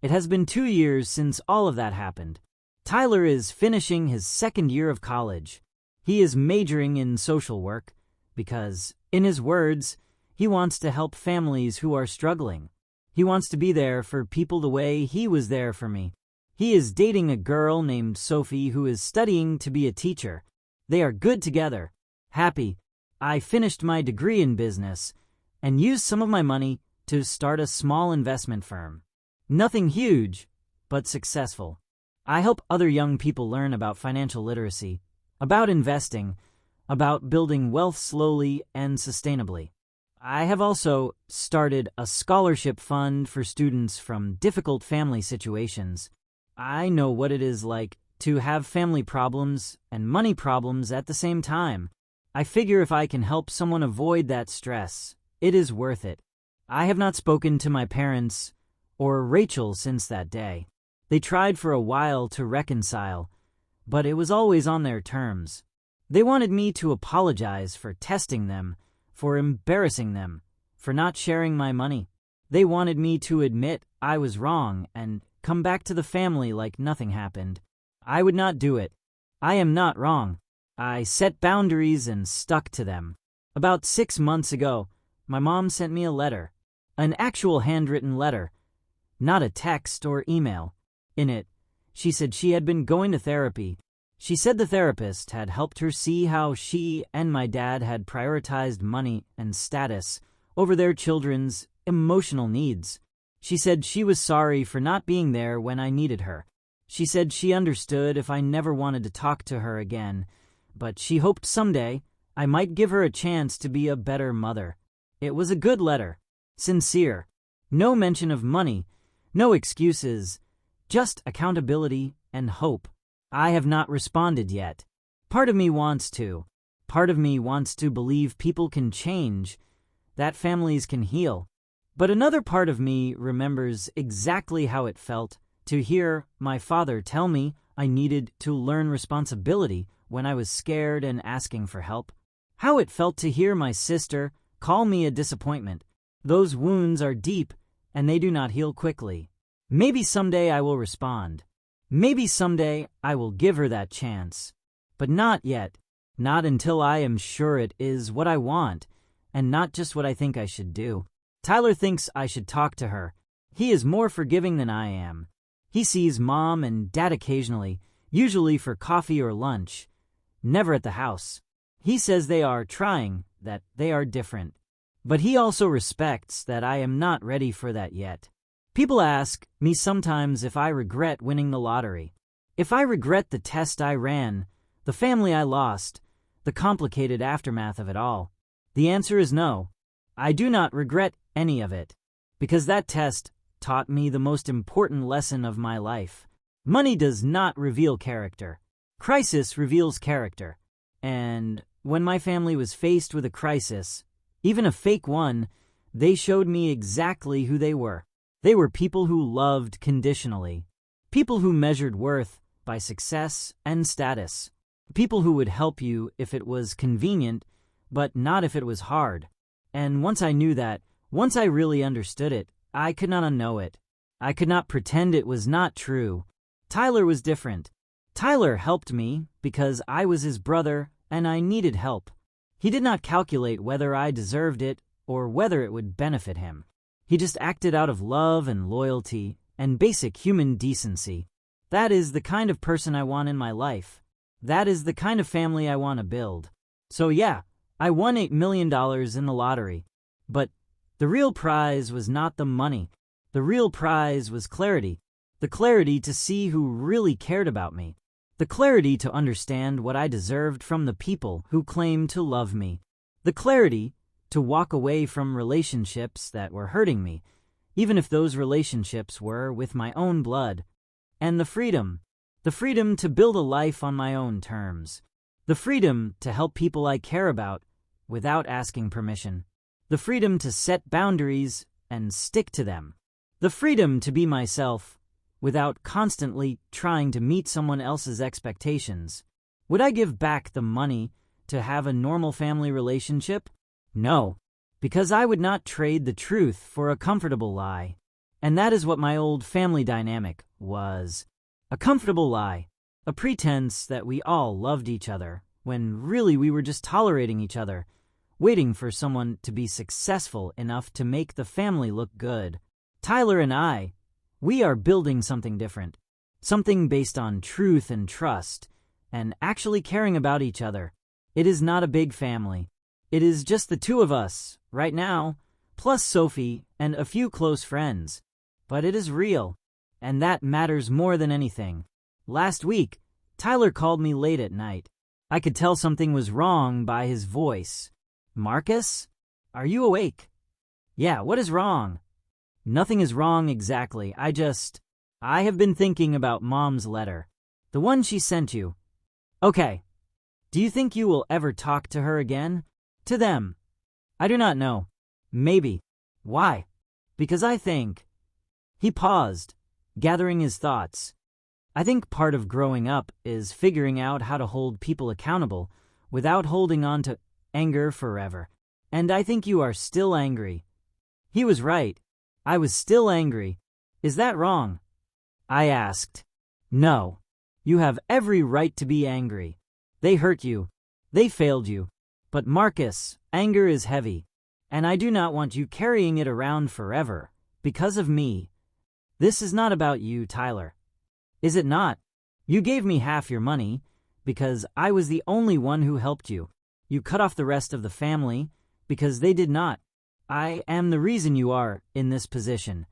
It has been 2 years since all of that happened. Tyler is finishing his second year of college. He is majoring in social work because, in his words, he wants to help families who are struggling. He wants to be there for people the way he was there for me. He is dating a girl named Sophie who is studying to be a teacher. They are good together, happy. I finished my degree in business and used some of my money to start a small investment firm. Nothing huge, but successful. I help other young people learn about financial literacy, about investing, about building wealth slowly and sustainably. I have also started a scholarship fund for students from difficult family situations. I know what it is like to have family problems and money problems at the same time. I figure if I can help someone avoid that stress, it is worth it. I have not spoken to my parents or Rachel since that day. They tried for a while to reconcile, but it was always on their terms. They wanted me to apologize for testing them, for embarrassing them, for not sharing my money. They wanted me to admit I was wrong and come back to the family like nothing happened. I would not do it. I am not wrong. I set boundaries and stuck to them. About 6 months ago, my mom sent me a letter, an actual handwritten letter, not a text or email. In it, she said she had been going to therapy. She said the therapist had helped her see how she and my dad had prioritized money and status over their children's emotional needs. She said she was sorry for not being there when I needed her. She said she understood if I never wanted to talk to her again, but she hoped someday I might give her a chance to be a better mother. It was a good letter, sincere, no mention of money, no excuses, just accountability and hope. I have not responded yet. Part of me wants to. Part of me wants to believe people can change, that families can heal. But another part of me remembers exactly how it felt to hear my father tell me I needed to learn responsibility when I was scared and asking for help. How it felt to hear my sister call me a disappointment. Those wounds are deep and they do not heal quickly. Maybe someday I will respond. Maybe someday I will give her that chance. But not yet. Not until I am sure it is what I want and not just what I think I should do. Tyler thinks I should talk to her. He is more forgiving than I am. He sees Mom and Dad occasionally, usually for coffee or lunch, never at the house. He says they are trying, that they are different. But he also respects that I am not ready for that yet. People ask me sometimes if I regret winning the lottery. If I regret the test I ran, the family I lost, the complicated aftermath of it all. The answer is no. I do not regret any of it. Because that test taught me the most important lesson of my life. Money does not reveal character. Crisis reveals character. And when my family was faced with a crisis, even a fake one, they showed me exactly who they were. They were people who loved conditionally. People who measured worth by success and status. People who would help you if it was convenient, but not if it was hard. And once I knew that, once I really understood it, I could not unknow it. I could not pretend it was not true. Tyler was different. Tyler helped me because I was his brother and I needed help. He did not calculate whether I deserved it or whether it would benefit him. He just acted out of love and loyalty and basic human decency. That is the kind of person I want in my life. That is the kind of family I want to build. So yeah, I won $8 million in the lottery. But the real prize was not the money. The real prize was clarity. The clarity to see who really cared about me. The clarity to understand what I deserved from the people who claimed to love me. The clarity to walk away from relationships that were hurting me, even if those relationships were with my own blood. And the freedom to build a life on my own terms. The freedom to help people I care about without asking permission. The freedom to set boundaries and stick to them. The freedom to be myself without constantly trying to meet someone else's expectations. Would I give back the money to have a normal family relationship? No, because I would not trade the truth for a comfortable lie. And that is what my old family dynamic was. A comfortable lie, a pretense that we all loved each other, when really we were just tolerating each other, waiting for someone to be successful enough to make the family look good. Tyler and I, we are building something different, something based on truth and trust, and actually caring about each other. It is not a big family. It is just the two of us, right now, plus Sophie and a few close friends. But it is real, and that matters more than anything. Last week, Tyler called me late at night. I could tell something was wrong by his voice. Marcus? Are you awake? Yeah, what is wrong? Nothing is wrong exactly. I have been thinking about Mom's letter. The one she sent you. Okay. Do you think you will ever talk to her again? To them? I do not know. Maybe. Why? Because I think... He paused, gathering his thoughts. I think part of growing up is figuring out how to hold people accountable without holding on to anger forever. And I think you are still angry. He was right. I was still angry. Is that wrong? I asked. No. You have every right to be angry. They hurt you. They failed you. But Marcus, anger is heavy. And I do not want you carrying it around forever. Because of me. This is not about you, Tyler. Is it not? You gave me half your money because I was the only one who helped you. You cut off the rest of the family because they did not. I am the reason you are in this position.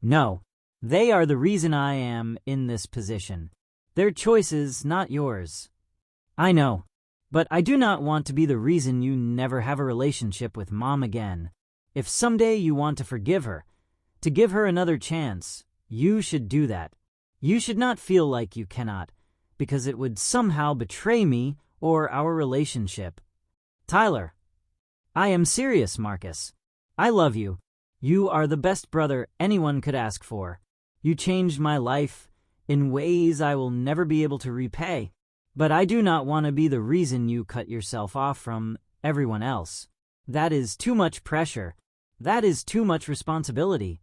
No, they are the reason I am in this position. Their choices, not yours. I know, but I do not want to be the reason you never have a relationship with Mom again. If someday you want to forgive her, to give her another chance, you should do that. You should not feel like you cannot, because it would somehow betray me or our relationship. Tyler, I am serious, Marcus. I love you. You are the best brother anyone could ask for. You changed my life in ways I will never be able to repay. But I do not want to be the reason you cut yourself off from everyone else. That is too much pressure. That is too much responsibility.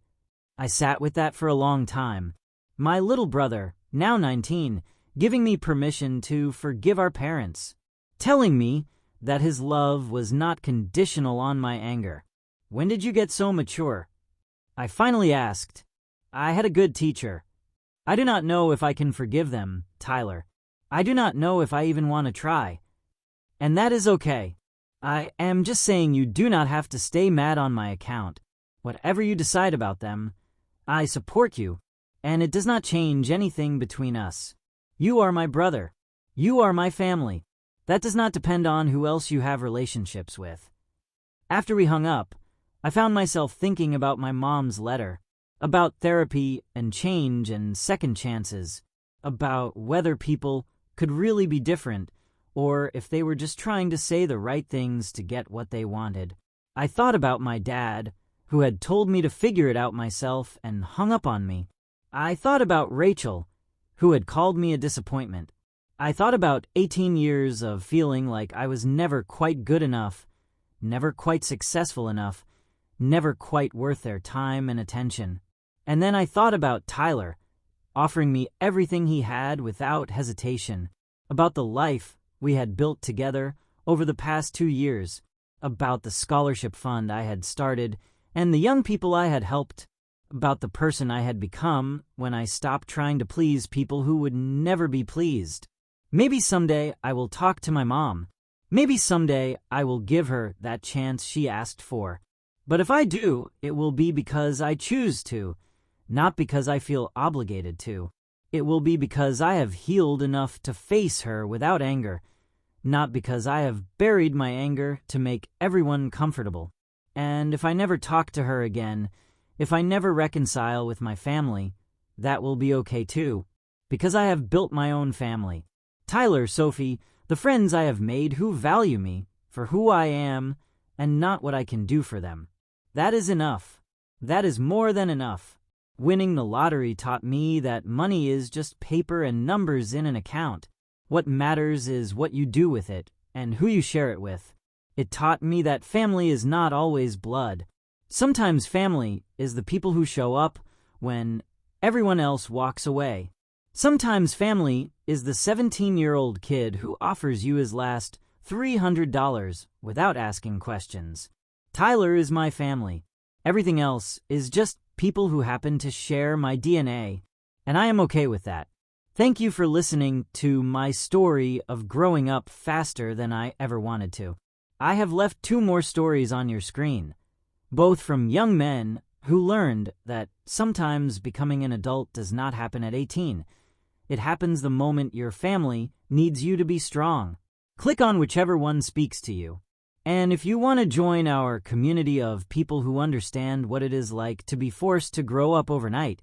I sat with that for a long time. My little brother, now 19, giving me permission to forgive our parents, telling me that his love was not conditional on my anger. When did you get so mature? I finally asked. I had a good teacher. I do not know if I can forgive them, Tyler. I do not know if I even want to try. And that is okay. I am just saying you do not have to stay mad on my account. Whatever you decide about them, I support you, and it does not change anything between us. You are my brother. You are my family. That does not depend on who else you have relationships with. After we hung up, I found myself thinking about my mom's letter, about therapy and change and second chances, about whether people could really be different, or if they were just trying to say the right things to get what they wanted. I thought about my dad, who had told me to figure it out myself and hung up on me. I thought about Rachel, who had called me a disappointment. I thought about 18 years of feeling like I was never quite good enough, never quite successful enough, never quite worth their time and attention. And then I thought about Tyler, offering me everything he had without hesitation, about the life we had built together over the past 2 years, about the scholarship fund I had started and the young people I had helped, about the person I had become when I stopped trying to please people who would never be pleased. Maybe someday I will talk to my mom. Maybe someday I will give her that chance she asked for. But if I do, it will be because I choose to, not because I feel obligated to. It will be because I have healed enough to face her without anger, not because I have buried my anger to make everyone comfortable. And if I never talk to her again, if I never reconcile with my family, that will be okay too, because I have built my own family. Tyler, Sophie, the friends I have made who value me for who I am and not what I can do for them. That is enough. That is more than enough. Winning the lottery taught me that money is just paper and numbers in an account. What matters is what you do with it and who you share it with. It taught me that family is not always blood. Sometimes family is the people who show up when everyone else walks away. Sometimes family is the 17-year-old kid who offers you his last $300 without asking questions. Tyler is my family. Everything else is just people who happen to share my DNA, and I am okay with that. Thank you for listening to my story of growing up faster than I ever wanted to. I have left 2 more stories on your screen, both from young men who learned that sometimes becoming an adult does not happen at 18. It happens the moment your family needs you to be strong. Click on whichever one speaks to you. And if you want to join our community of people who understand what it is like to be forced to grow up overnight,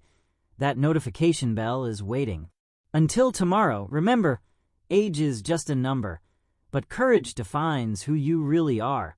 that notification bell is waiting. Until tomorrow, remember, age is just a number, but courage defines who you really are.